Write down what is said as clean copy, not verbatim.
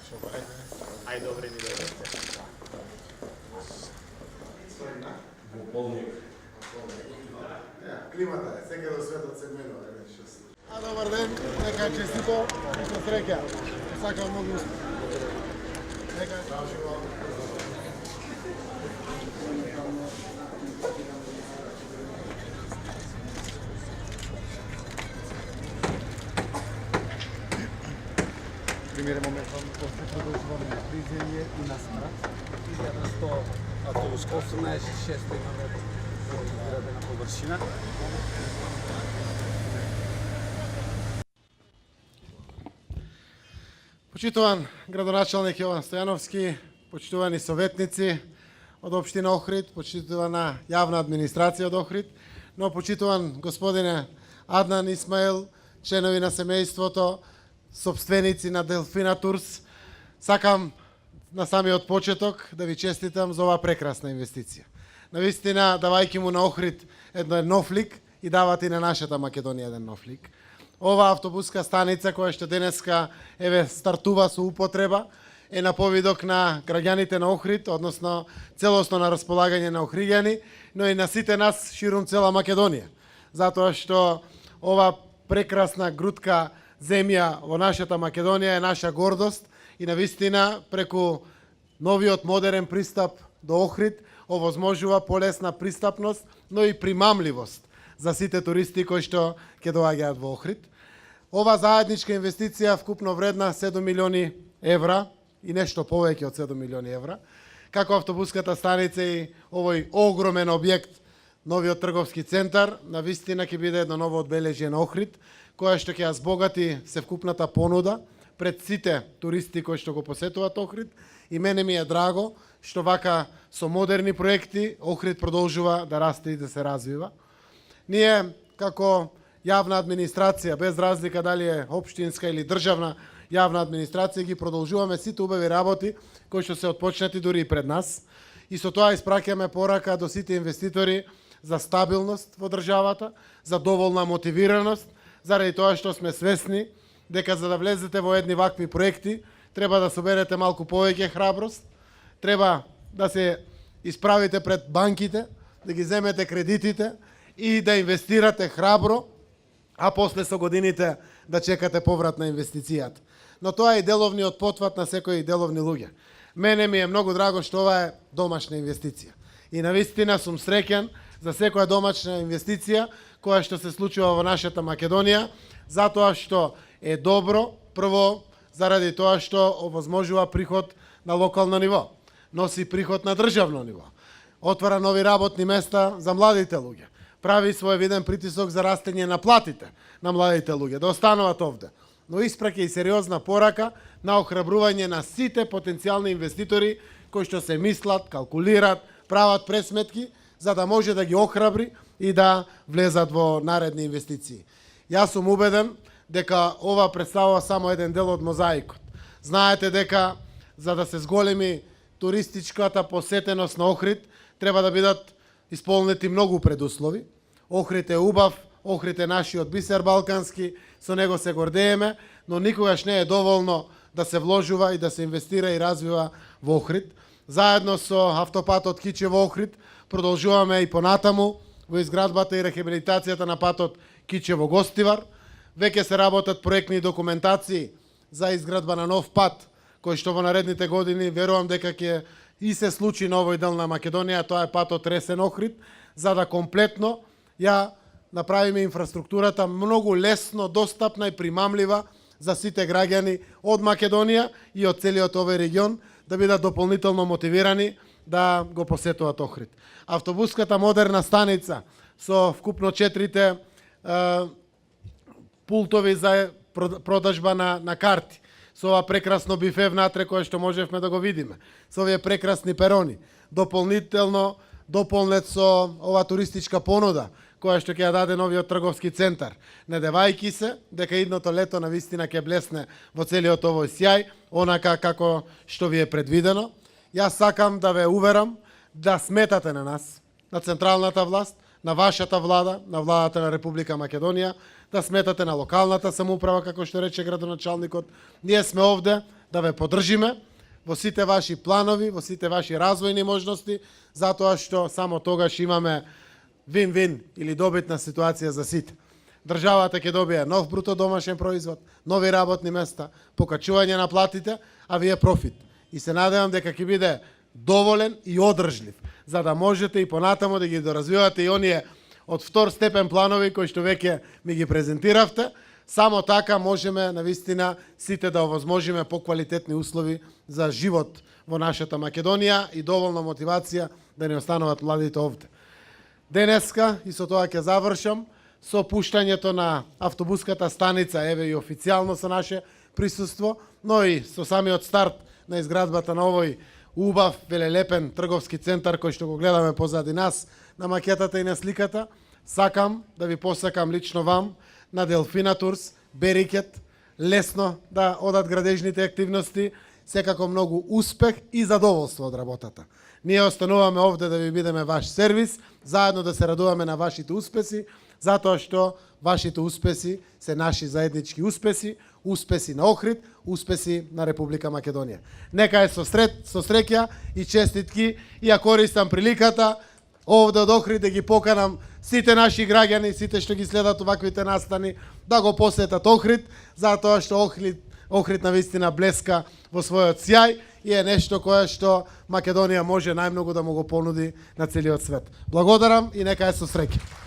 Ај добре ни дојдете. Климата е, сега до светот се менува. Добар ден, нека честито, нека среќа. Сакам многу успех. Нека живо. Примерен момент после продолжуваме на приземје и на смрат. 1100 автобус 18.600 имаме изградена површина. Почитуван градоначалник Јован Стојановски, почитувани советници од општина Охрид, почитувана јавна администрација од Охрид, но почитуван господине Аднан Исмаил, членови на семејството, собственици на Делфина Турс, сакам на самиот почеток да ви честитам за оваа прекрасна инвестиција. Навистина, давајќи му на Охрид еден нов лик и давате и на нашата Македонија еден нов лик. Ова автобуска станица која што денеска стартува со употреба е на повидок на граѓаните на Охрид, односно целосно на располагање на охриѓани, но и на сите нас ширум цела Македонија. Затоа што ова прекрасна грудка земја во нашата Македонија е наша гордост и навистина преку новиот модерен пристап до Охрид овозможува полесна пристапност, но и примамливост за сите туристи кои што ќе доаѓаат во Охрид. Ова заедничка инвестиција вкупно вредна 7 милиони евра и нешто повеќе од 7 милиони евра, како автобуската станица и овој огромен објект, новиот трговски центар, навистина ќе биде едно ново одбележје на Охрид, која што ќе ја збогати севкупната понуда пред сите туристи кои што го посетуваат Охрид, и мене ми е драго што вака со модерни проекти Охрид продолжува да расте и да се развива. Ние како јавна администрација, без разлика дали е општинска или државна јавна администрација, ги продолжуваме сите убави работи кои што се отпочнати дури и пред нас. И со тоа испраќаме порака до сите инвеститори за стабилност во државата, за доволна мотивираност, заради тоа што сме свесни дека за да влезете во едни вакви проекти, треба да соберете малку повеќе храброст, треба да се исправите пред банките, да ги земете кредитите и да инвестирате храбро, а после со годините да чекате поврат на инвестицијата. Но тоа е деловниот потват на секои деловни луѓе. Мене ми е многу драго што ова е домашна инвестиција. И навистина сум среќен за секоја домашна инвестиција која што се случува во нашата Македонија, затоа што е добро, прво заради тоа што овозможува приход на локално ниво, носи приход на државно ниво, отвара нови работни места за младите луѓе, прави свој виден притисок за растење на платите на младите луѓе, да остануваат овде. Но испраќа и сериозна порака на охрабрување на сите потенцијални инвеститори кои што се мислат, калкулират, прават пресметки, за да може да ги охрабри и да влезат во наредни инвестиции. Јас сум убеден дека ова представува само еден дел од мозаикот. Знаете дека за да се зголеми туристичката посетеност на Охрид, треба да бидат исполнети многу предуслови. Охрид е убав, Охрид е нашиот бисер балкански, со него се гордееме, но никогаш не е доволно да се вложува и да се инвестира и развива во Охрид. Заедно со автопатот Кичево-Охрид продолжуваме и понатаму во изградбата и рехабилитацијата на патот Кичево-Гостивар. Веќе се работат проектни документации за изградба на нов пат, кој што во наредните години верувам дека ќе и се случи на овој дел на Македонија, тоа е патот Ресен-Охрид, за да комплетно ја направиме инфраструктурата многу лесно достапна и примамлива за сите граѓани од Македонија и од целиот овој регион, да бидат дополнително мотивирани да го посетуваат Охрид. Автобуската модерна станица со вкупно 4 пултови за продажба на карти, со ова прекрасно бифе внатре кое што можевме да го видиме, со овие прекрасни перони, дополнително дополнет со ова туристичка понуда, која што ќе ја даде новиот трговски центар, надевајќи се дека идното лето навистина ќе блесне во целиот овој сјај, онака како што ви е предвидено. Јас сакам да ве уверам да сметате на нас, на централната власт, на вашата влада, на владата на Република Македонија, да сметате на локалната самоуправа, како што рече градоначалникот. Ние сме овде да ве поддржиме во сите ваши планови, во сите ваши развојни можности, затоа што само тогаш имаме вин-вин или добитна ситуација за сите. Државата ќе добие нов бруто домашен производ, нови работни места, покачување на платите, а вие профит. И се надевам дека ќе биде доволен и одржлив, за да можете и понатамо да ги доразвивате и оние од втор степен планови кои што веќе ми ги презентиравте. Само така можеме навистина сите да овозможиме поквалитетни услови за живот во нашата Македонија и доволна мотивација да не остануваат младите овде. Денеска, и со тоа ќе завршам, со пуштањето на автобуската станица, еве и официјално со наше присуство, но и со самиот старт на изградбата на овој убав, велелепен трговски центар кој што го гледаме позади нас на макетата и на сликата, сакам да ви посакам лично вам на Делфина Турс, Берикет, лесно да одат градежните активности, секако многу успех и задоволство од работата. Ние остануваме овде да ви бидеме ваш сервис, заедно да се радуваме на вашите успеси, затоа што вашите успеси се наши заеднички успеси, успеси на Охрид, успеси на Република Македонија. Нека е со среќа и честитки, и ја користам приликата овде од Охрид да ги поканам сите наши граѓани, сите што ги следат оваквите настани, да го посетат Охрид, затоа што Охрид навистина блеска во својот сјај и е нешто кое што Македонија може најмногу да му го понуди на целиот свет. Благодарам и нека е со среќа.